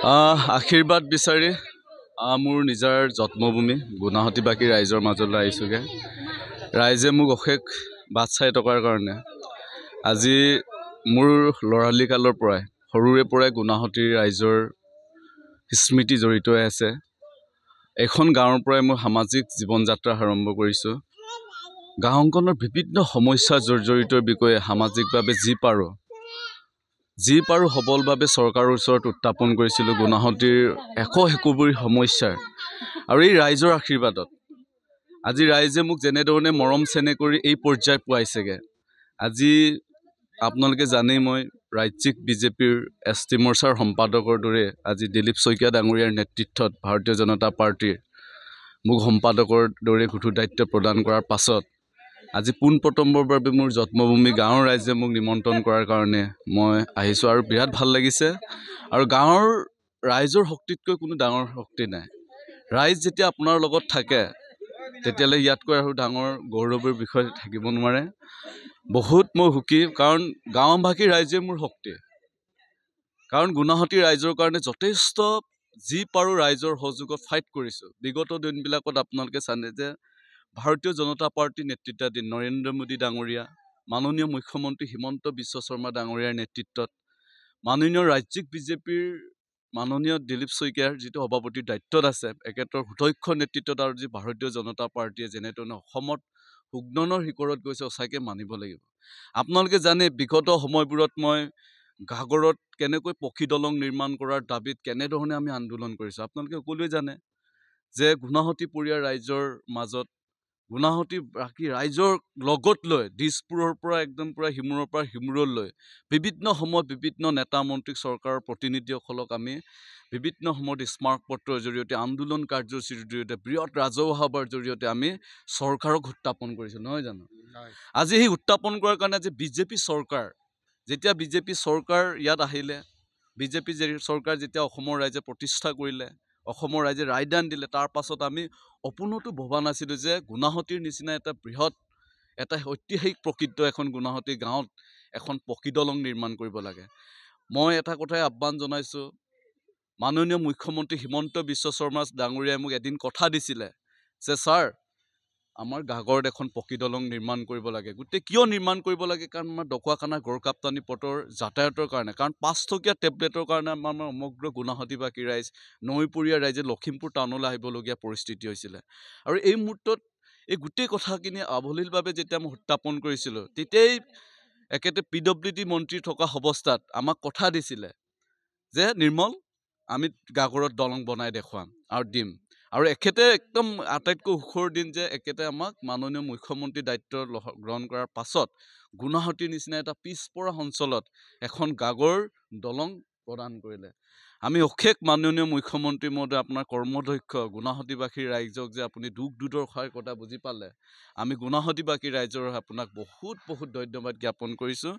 আশীৰ্বাদ বিচাৰি মোৰ নিজৰ জন্মভূমি গুণাহতীবাকী ৰাইজৰ মাজলৈ আহিছোগে। ৰাইজে মোক অশেষ বাট চাই থকাৰ কাৰণে আজি মোৰ ল'ৰালি কালৰ পৰাই সৰুৰে পৰাই গুণাহতীৰ ৰাইজৰ স্মৃতি জড়িত হৈ আছে। এখন গাঁৱৰ পৰাই মই সামাজিক জীৱন যাত্ৰা আৰম্ভ কৰিছোঁ। গাঁওখনৰ বিভিন্ন সমস্যা জৰ্জৰিতৰ বিষয়ে সামাজিকভাৱে যি পাৰোঁ সবলভাৱে চৰকাৰৰ ওচৰত উত্থাপন কৰিছিলোঁ গুণাহতীৰ একোবোৰ সমস্যাৰ। আৰু এই ৰাইজৰ আশীৰ্বাদত আজি ৰাইজে মোক যেনেধৰণে মৰম চেনেহ কৰি এই পৰ্যায় পোৱাইছেগৈ। আজি আপোনালোকে জানেই মই ৰাজ্যিক বিজেপিৰ ST মৰ্চাৰ সম্পাদকৰ দৰে আজি দিলীপ শইকীয়া ডাঙৰীয়াৰ নেতৃত্বত ভাৰতীয় জনতা পাৰ্টীৰ মোক সম্পাদকৰ দৰে কঠোৰ দায়িত্ব প্ৰদান কৰাৰ পাছত আজি পোনপ্ৰথমৰ বাবে মোৰ জন্মভূমি গাঁৱৰ ৰাইজে মোক নিমন্ত্ৰণ কৰাৰ কাৰণে মই আহিছোঁ আৰু বিৰাট ভাল লাগিছে। আৰু গাঁৱৰ ৰাইজৰ শক্তিতকৈ কোনো ডাঙৰ শক্তি নাই। ৰাইজ যেতিয়া আপোনাৰ লগত থাকে তেতিয়াহ'লে ইয়াতকৈ আৰু ডাঙৰ গৌৰৱৰ বিষয় থাকিব নোৱাৰে। বহুত মই সুখী, কাৰণ গাঁওবাসী ৰাইজে মোৰ শক্তি। কাৰণ গুণাহতী ৰাইজৰ কাৰণে যথেষ্ট যি পাৰোঁ ৰাইজৰ সহযোগত ফাইট কৰিছোঁ। বিগত দিনবিলাকত আপোনালোকে জানে যে ভাৰতীয় জনতা পাৰ্টীৰ নেতৃত্বাধীন নৰেন্দ্ৰ মোদী ডাঙৰীয়া, মাননীয় মুখ্যমন্ত্ৰী হিমন্ত বিশ্ব শৰ্মা ডাঙৰীয়াৰ নেতৃত্বত মাননীয় ৰাজ্যিক বিজেপিৰ মাননীয় দিলীপ শইকীয়াৰ যিটো সভাপতিৰ দায়িত্বত আছে, একেতৰ সুদক্ষ নেতৃত্বত আৰু যি ভাৰতীয় জনতা পাৰ্টীয়ে যেনেধৰণে অসমত সুগ্নৰ শিখৰত গৈছে সঁচাকৈ মানিব লাগিব। আপোনালোকে জানে বিগত সময়বোৰত মই ঘাগৰত কেনেকৈ পকী দলং নিৰ্মাণ কৰাৰ দাবীত কেনেধৰণে আমি আন্দোলন কৰিছোঁ। আপোনালোকে সকলোৱে জানে যে গুণাহতী পৰিয়াল ৰাইজৰ মাজত গুণাহতী বাকী ৰাইজৰ লগত লৈ দিছপুৰৰ পৰা একদম পূৰা সিমূৰৰ পৰা সিমূৰলৈ বিভিন্ন সময়ত বিভিন্ন নেতা মন্ত্ৰী চৰকাৰৰ প্ৰতিনিধিসকলক আমি বিভিন্ন সময়ত স্মাৰক পত্ৰৰ জৰিয়তে আন্দোলন কাৰ্যসূচীৰ জৰিয়তে বৃহৎ ৰাজহুৱা সভাৰ জৰিয়তে আমি চৰকাৰক উত্থাপন কৰিছোঁ, নহয় জানো? আজি সেই উত্থাপন কৰাৰ কাৰণে আজি বিজেপি চৰকাৰ ইয়াত আহিলে, বিজেপি চৰকাৰ যেতিয়া অসমৰ ৰাইজে প্ৰতিষ্ঠা কৰিলে, অসমৰ ৰাইজে ৰায়দান দিলে, তাৰ পাছত আমি অপোনতো ভবা নাছিলোঁ যে গুণাহতীৰ নিচিনা এটা বৃহৎ এটা ঐতিহাসিক প্ৰকৃত এখন গুণাহতী গাঁৱত এখন পকী দলং নিৰ্মাণ কৰিব লাগে। মই এটা কথাই আহ্বান জনাইছোঁ, মাননীয় মুখ্যমন্ত্ৰী হিমন্ত বিশ্ব শৰ্মা ডাঙৰীয়াই মোক এদিন কথা দিছিলে যে ছাৰ, আমাৰ ঘাগৰত এখন পকী দলং নিৰ্মাণ কৰিব লাগে। কিয় নিৰ্মাণ কৰিব লাগে? কাৰণ আমাৰ ডকুৱাখানা গড়কাপ্তানি পথৰ যাতায়াতৰ কাৰণে, কাৰণ 5 টকীয়া টেবলেটৰ কাৰণে আমাৰ সমগ্ৰ গুণাহতীবাকী ৰাইজ নৈপৰীয়া ৰাইজে লখিমপুৰ টাউনলৈ আহিবলগীয়া পৰিস্থিতি হৈছিলে। আৰু এই মুহূৰ্তত এই গোটেই কথাখিনি আৱলীলভাৱে যেতিয়া মই উত্থাপন কৰিছিলোঁ, তেতিয়াই একেতে PWD মন্ত্ৰী থকা অৱস্থাত আমাক কথা দিছিলে যে নিৰ্মল, আমি ঘাগৰত দলং বনাই দেখুৱাম আৰু দিম। আৰু এখেতে একদম আটাইতকৈ সুখৰ দিন যে এখেতে আমাক মাননীয় মুখ্যমন্ত্ৰী দায়িত্ব গ্ৰহণ কৰাৰ পাছত গুণাহতীৰ নিচিনা এটা পিছপৰা অঞ্চলত এখন ঘাগৰ দলং প্ৰদান কৰিলে। আমি অশেষ মাননীয় মুখ্যমন্ত্ৰী মহোদয়, আপোনাৰ কৰ্মদক্ষ গুণাহতীবাসী ৰাইজক যে আপুনি দুখ দুৰ্দশাৰ কথা বুজি পালে, আমি গুণাহতীবাসী ৰাইজৰ আপোনাক বহুত ধন্যবাদ জ্ঞাপন কৰিছোঁ।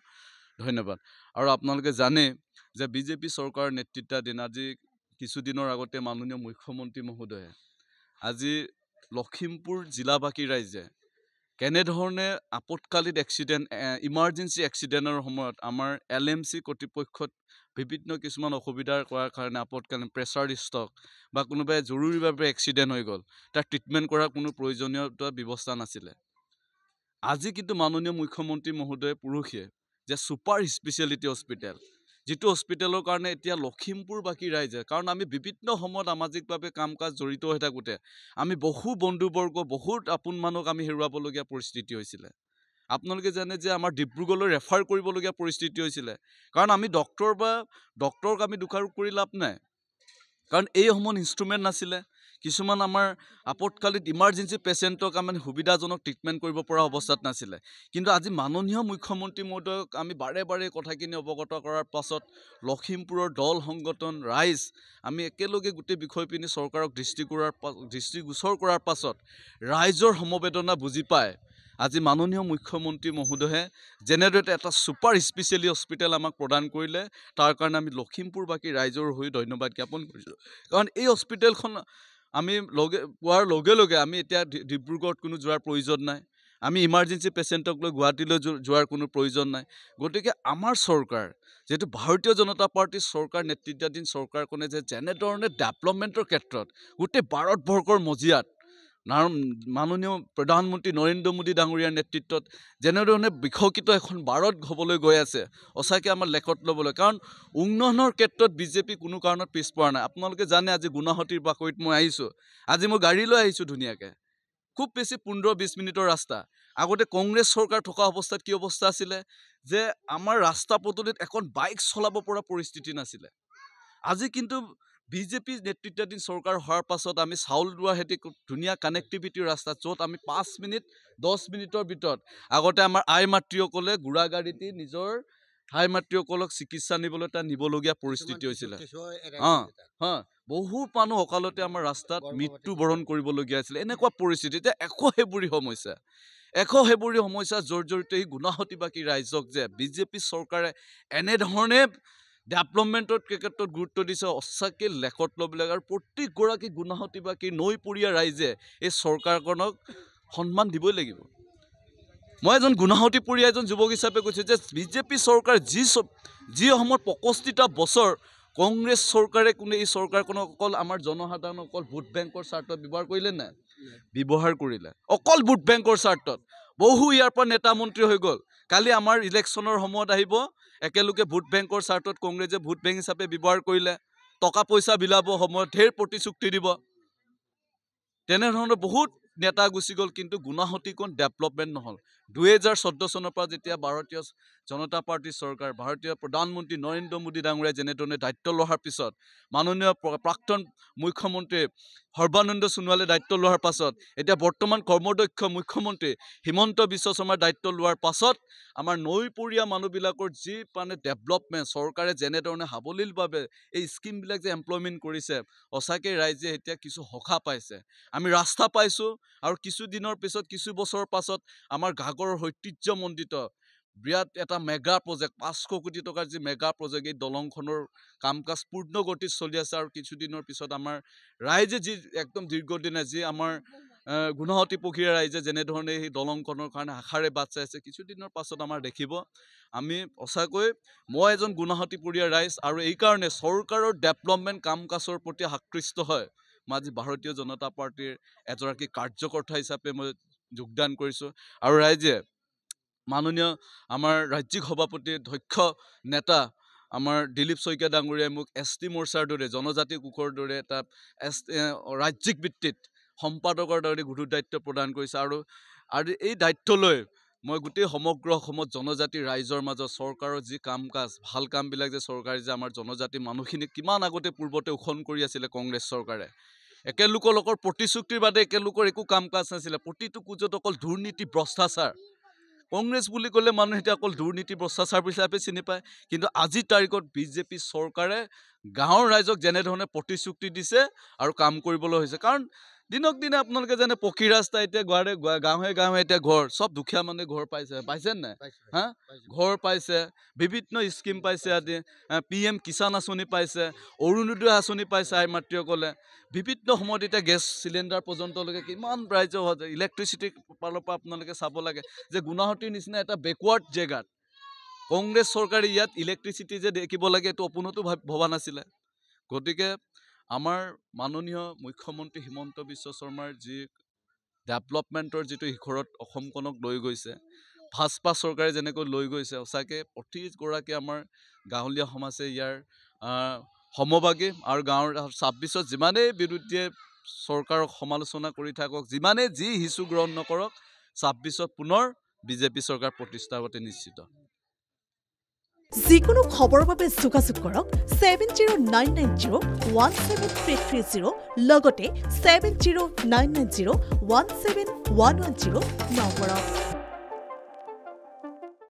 ধন্যবাদ। আৰু আপোনালোকে জানে যে বিজেপি চৰকাৰৰ নেতৃত্বাধীন আজি কিছুদিনৰ আগতে মাননীয় মুখ্যমন্ত্ৰী মহোদয়ে আজি লখিমপুৰ জিলাবাসী ৰাইজে কেনেধৰণে আপৎকালীন ইমাৰ্জেঞ্চি এক্সিডেণ্টৰ সময়ত আমাৰ LMC কৰ্তৃপক্ষত বিভিন্ন কিছুমান অসুবিধাৰ কৰাৰ কাৰণে আপৎকালীন প্ৰেছাৰ ষ্ট্ৰক বা কোনোবাই জৰুৰীভাৱে এক্সিডেণ্ট হৈ গ'ল, তাৰ ট্ৰিটমেণ্ট কৰাৰ কোনো প্ৰয়োজনীয়তা ব্যৱস্থা নাছিলে। আজি কিন্তু মাননীয় মুখ্যমন্ত্ৰী মহোদয়ে পৰহিয়ে যে ছুপাৰ স্পেচিয়েলিটি হস্পিটেল, যিটো হস্পিটেলৰ কাৰণে এতিয়া লখিমপুৰবাসী ৰাইজে, কাৰণ আমি বিভিন্ন সময়ত সামাজিকভাৱে কাম কাজ জড়িত হৈ থাকোঁতে আমি বহু বন্ধুবৰ্গ বহুত আপোন মানুহক আমি হেৰুৱাবলগীয়া পৰিস্থিতি হৈছিলে। আপোনালোকে জানে যে আমাৰ ডিব্ৰুগড়লৈ ৰেফাৰ কৰিবলগীয়া পৰিস্থিতি হৈছিলে, কাৰণ আমি ডক্টৰক আমি দোষাৰোপ কৰি লাভ নাই, কাৰণ এই সময়ত ইনষ্ট্ৰুমেণ্ট নাছিলে। কিছুমান আমাৰ আপৎকালীন ইমাৰ্জেঞ্চি পেচেণ্টক আমি সুবিধাজনক ট্ৰিটমেণ্ট কৰিব পৰা অৱস্থাত নাছিলে। কিন্তু আজি মাননীয় মুখ্যমন্ত্ৰী মহোদয়ক আমি বাৰে কথাখিনি অৱগত কৰাৰ পাছত লখিমপুৰৰ দল সংগঠন ৰাইজ আমি একেলগে গোটেই বিষয়খিনি চৰকাৰক দৃষ্টিগোচৰ কৰাৰ পাছত ৰাইজৰ সমবেদনা বুজি পায় আজি মাননীয় মুখ্যমন্ত্ৰী মহোদয়ে যেনেদৰে এটা ছুপাৰ স্পেচিয়েলি হস্পিটেল আমাক প্ৰদান কৰিলে, তাৰ কাৰণে আমি লখিমপুৰবাসী ৰাইজৰ হৈ ধন্যবাদ জ্ঞাপন কৰিছোঁ। কাৰণ এই হস্পিটেলখন আমি পোৱাৰ লগে লগে আমি এতিয়া ডিব্ৰুগড়ত কোনো যোৱাৰ প্ৰয়োজন নাই। আমি ইমাৰ্জেঞ্চি পেচেণ্টক লৈ গুৱাহাটীলৈ যোৱাৰ কোনো প্ৰয়োজন নাই গতিকে আমাৰ চৰকাৰ যেহেতু ভাৰতীয় জনতা পাৰ্টিৰ চৰকাৰ নেতৃত্বাধীন চৰকাৰখনে যে যেনেধৰণে ডেভেলপমেণ্টৰ ক্ষেত্ৰত গোটেই ভাৰতবৰ্ষৰ মজিয়াত মাননীয় প্ৰধানমন্ত্ৰী নৰেন্দ্ৰ মোদী ডাঙৰীয়াৰ নেতৃত্বত যেনেধৰণে বিকশিত এখন ভাৰত হ'বলৈ গৈ আছে সঁচাকৈ আমাৰ লেখত ল'বলৈ কাৰণ উন্নয়নৰ ক্ষেত্ৰত বিজেপি কোনো কাৰণত পিছপৰা নাই আপোনালোকে জানে আজি গুৱাহাটীৰ বাকৰিত মই আহিছোঁ আজি মই গাড়ী লৈ আহিছোঁ ধুনীয়াকৈ খুব বেছি 15-20 মিনিটৰ ৰাস্তা আগতে কংগ্ৰেছ চৰকাৰ থকা অৱস্থাত কি অৱস্থা আছিলে যে আমাৰ ৰাস্তা পদূলিত এখন বাইক চলাব পৰা পৰিস্থিতি নাছিলে আজি কিন্তু বিজেপি নেতৃত্বাধীন চৰকাৰ হোৱাৰ পাছত আমি চাউল দুৱাৰ হেতি ধুনীয়া কানেক্টিভিটিৰ ৰাস্তা য'ত আমি 5 মিনিট 10 মিনিটৰ ভিতৰত আগতে আমাৰ আই মাতৃসকলে গুড়া গাড়ীতে নিজৰ হাই মাতৃসকলক চিকিৎসা নিবলৈ তাত নিবলগীয়া পৰিস্থিতি হৈছিলে বহু মানুহ অকালতে আমাৰ ৰাস্তাত মৃত্যুবৰণ কৰিবলগীয়া হৈছিলে এনেকুৱা পৰিস্থিতি এতিয়া একো সেইবোৰী সমস্যা জৰ্জৰিত এই গুৱাহাটীবাসী ৰাইজক যে বিজেপি চৰকাৰে এনেধৰণে ডেভেলপমেণ্টৰ ক্ষেত্ৰত গুৰুত্ব দিছে সঁচাকৈ লেখত ল'বলৈ আৰু প্ৰতিগৰাকী গুৱাহাটীবাসী নৈপৰীয়া ৰাইজে এই চৰকাৰখনক সন্মান দিবই লাগিব মই এজন গুৱাহাটীপৰীয়া এজন যুৱক হিচাপে কৈছোঁ যে বিজেপি চৰকাৰ যি সময়ত 65টা বছৰ কংগ্ৰেছ চৰকাৰে কোনে এই চৰকাৰখনক অকল আমাৰ জনসাধাৰণক অকল ভোট বেংকৰ স্বাৰ্থত ব্যৱহাৰ কৰিলে নাই ব্যৱহাৰ কৰিলে অকল ভোট বেংকৰ স্বাৰ্থত বহু ইয়াৰ পৰা নেতা মন্ত্ৰী হৈ গ'ল কালি আমাৰ ইলেকশ্যনৰ সময়ত আহিব একেলগে ভোট বেংকৰ স্বাৰ্থত কংগ্ৰেছে ভোট বেংক হিচাপে ব্যৱহাৰ কৰিলে টকা পইচা বিলাব সময়ত ঢেৰ প্ৰতিশ্ৰুতি দিব তেনেধৰণৰ বহুত নেতা গুচি গ'ল কিন্তু গুৱাহাটীখন ডেভেলপমেণ্ট নহ'ল 2014 চনৰ পৰা যেতিয়া ভাৰতীয় জনতা পাৰ্টিৰ চৰকাৰ ভাৰতীয় প্ৰধানমন্ত্ৰী নৰেন্দ্ৰ মোদী ডাঙৰীয়াই যেনেধৰণে দায়িত্ব লোৱাৰ পিছত মাননীয় প্ৰাক্তন মুখ্যমন্ত্ৰী সৰ্বানন্দ সোণোৱালে দায়িত্ব লোৱাৰ পাছত এতিয়া বৰ্তমান কৰ্মদক্ষ মুখ্যমন্ত্ৰী হিমন্ত বিশ্ব শৰ্মাৰ দায়িত্ব লোৱাৰ পাছত আমাৰ নৈপৰীয়া মানুহবিলাকৰ যি মানে ডেভেলপমেণ্ট চৰকাৰে যেনেধৰণে সাৱলীলভাৱে এই স্কিমবিলাক যে এমপ্লয়মেণ্ট কৰিছে সঁচাকৈ ৰাইজে এতিয়া কিছু সকাহ পাইছে আমি ৰাস্তা পাইছোঁ আৰু কিছু দিনৰ পিছত কিছু বছৰৰ পাছত আমাৰ ঘাগৰৰ ঐতিহ্যমণ্ডিত বিৰাট এটা মেগা প্ৰজেক্ট 500 কোটি টকাৰ যি মেগা প্ৰজেক্ট এই দলংখনৰ কাম কাজ পূৰ্ণ গতিত চলি আছে আৰু কিছুদিনৰ পিছত আমাৰ ৰাইজে যি একদম দীৰ্ঘদিনে যি আমাৰ গুৱাহাটী পক্ষীয়া ৰাইজে যেনেধৰণে সেই দলংখনৰ কাৰণে আশাৰে বাট চাই আছে কিছুদিনৰ পাছত আমাৰ দেখিব আমি সঁচাকৈ মই এজন গুৱাহাটীপৰীয়া ৰাইজ আৰু এইকাৰণে চৰকাৰৰ ডেভেলপমেণ্ট কাম কাজৰ প্ৰতি আকৃষ্ট হয় মই আজি ভাৰতীয় জনতা পাৰ্টিৰ এগৰাকী কাৰ্যকৰ্তা হিচাপে মই যোগদান কৰিছোঁ আৰু ৰাইজে মাননীয় আমাৰ ৰাজ্যিক সভাপতি দক্ষ নেতা আমাৰ দিলীপ শইকীয়া ডাঙৰীয়াই মোক ST মৰ্চাৰ দৰে জনজাতি কোষৰ দৰে এটা ৰাজ্যিক ভিত্তিত সম্পাদকৰ দৰে গুৰু দায়িত্ব প্ৰদান কৰিছে আৰু এই দায়িত্ব লৈ মই গোটেই সমগ্ৰ অসমত জনজাতি ৰাইজৰ মাজত চৰকাৰৰ যি কাম কাজ ভাল কামবিলাক যে চৰকাৰে যে আমাৰ জনজাতি মানুহখিনিক কিমান আগতে পূৰ্বতে শোষণ কৰি আছিলে কংগ্ৰেছ চৰকাৰে একেলোকৰ লোকৰ প্ৰতিশ্ৰুতিৰ বাদে একেলোকৰ একো কাম কাজ নাছিলে প্ৰতিটো কুজত অকল দুৰ্নীতি ভ্ৰষ্টাচাৰ কংগ্ৰেছ বুলি ক'লে মানুহে এতিয়া অকল দুৰ্নীতি ভ্ৰষ্টাচাৰ হিচাপে চিনি পায় কিন্তু আজিৰ তাৰিখত বিজেপি চৰকাৰে গাঁৱৰ ৰাইজক যেনেধৰণে প্ৰতিশ্ৰুতি দিছে আৰু কাম কৰিবলৈ হৈছে কাৰণ দিনক দিনে আপোনালোকে জানে পকী ৰাস্তা এতিয়া গাঁৱে গাঁৱে এতিয়া ঘৰ চব দুখীয়া মানুহে ঘৰ পাইছে নাই ঘৰ পাইছে বিভিন্ন স্কিম পাইছে আদি PM কিষাণ আঁচনি পাইছে অৰুণোদয় আঁচনি পাইছে আই মাতৃসকলে বিভিন্ন সময়ত এতিয়া গেছ চিলিণ্ডাৰ পৰ্যন্তলৈকে কিমান ৰাইজ ইলেক্ট্ৰিচিটিৰ ফালৰ পৰা আপোনালোকে চাব লাগে যে গুৱাহাটীৰ নিচিনা এটা বেকৱাৰ্ড জেগাত কংগ্ৰেছ চৰকাৰে ইয়াত ইলেক্ট্ৰিচিটি যে দেখিব লাগে এইটো অপোনতো ভবা নাছিলে গতিকে আমাৰ মাননীয় মুখ্যমন্ত্ৰী হিমন্ত বিশ্ব শৰ্মাৰ যি ডেভেলপমেণ্টৰ যিটো শিখৰত অসমখনক লৈ গৈছে ভাজপা চৰকাৰে যেনেকৈ লৈ গৈছে সঁচাকৈ প্ৰতিগৰাকী আমাৰ গাঁৱলীয়া সমাজে ইয়াৰ সমভাগী আৰু গাঁৱৰ 26ত যিমানেই বিৰুদ্ধে চৰকাৰক সমালোচনা কৰি থাকক যিমানেই যি হিচু গ্ৰহণ নকৰক 26ত পুনৰ বিজেপি চৰকাৰ প্ৰতিষ্ঠা হোৱাটো নিশ্চিত যিকোনো খবৰৰ বাবে যোগাযোগ কৰক 7099017330 লগতে 7099017110 নম্বৰত